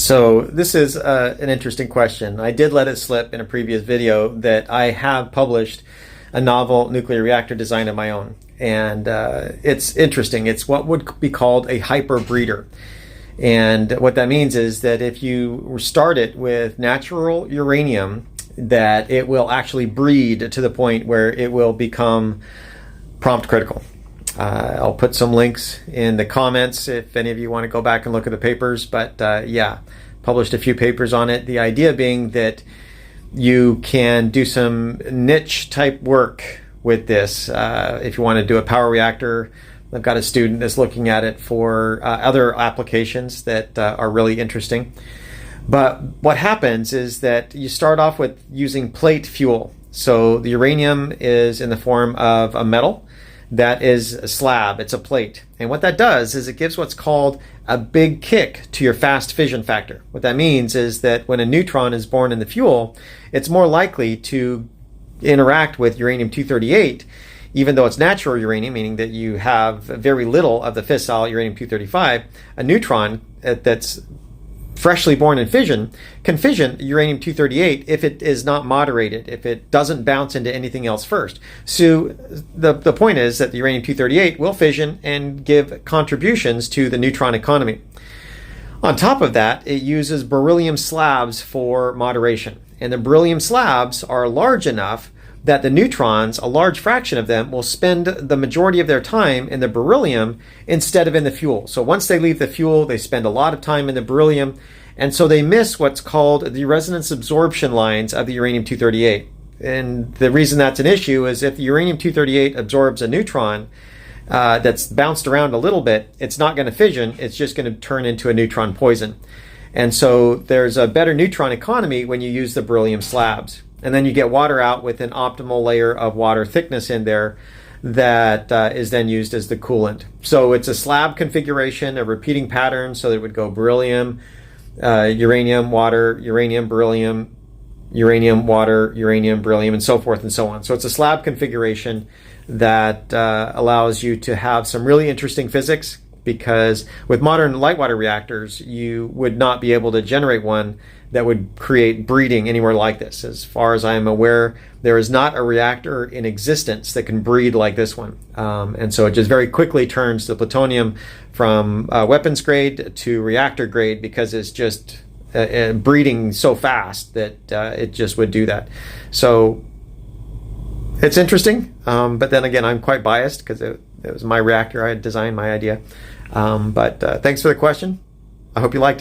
So this is an interesting question. I did let it slip in a previous video that I have published a novel nuclear reactor design of my own. And it's interesting. It's what would be called a hyperbreeder. And what that means is that if you start it with natural uranium, that it will actually breed to the point where it will become prompt critical. I'll put some links in the comments if any of you want to go back and look at the papers, but yeah, published a few papers on it. The idea being that you can do some niche type work with this. If you want to do a power reactor, I've got a student that's looking at it for other applications that are really interesting. But what happens is that you start off with using plate fuel. So the uranium is in the form of a metal that is a slab, it's a plate. And what that does is it gives what's called a big kick to your fast fission factor. What that means is that when a neutron is born in the fuel, it's more likely to interact with uranium-238, even though it's natural uranium, meaning that you have very little of the fissile uranium-235. A neutron that's freshly born in fission can fission uranium-238 if it is not moderated, if it doesn't bounce into anything else first. So the point is that the uranium-238 will fission and give contributions to the neutron economy. On top of that, it uses beryllium slabs for moderation. And the beryllium slabs are large enough that the neutrons, a large fraction of them, will spend the majority of their time in the beryllium instead of in the fuel. So once they leave the fuel, they spend a lot of time in the beryllium, and so they miss what's called the resonance absorption lines of the uranium-238. And the reason that's an issue is if the uranium-238 absorbs a neutron that's bounced around a little bit, it's not going to fission, it's just going to turn into a neutron poison. And so there's a better neutron economy when you use the beryllium slabs. And then you get water out with an optimal layer of water thickness in there that is then used as the coolant. So it's a slab configuration, a repeating pattern, so that it would go beryllium, uranium, water, uranium, beryllium, uranium, water, uranium, beryllium, and so forth and so on. So it's a slab configuration that allows you to have some really interesting physics, because with modern light water reactors, you would not be able to generate one that would create breeding anywhere like this. As far as I am aware, there is not a reactor in existence that can breed like this one. And so it just very quickly turns the plutonium from weapons grade to reactor grade, because it's just breeding so fast that it just would do that. So it's interesting, but then again, I'm quite biased because it was my reactor. I had designed my idea. But thanks for the question. I hope you liked it.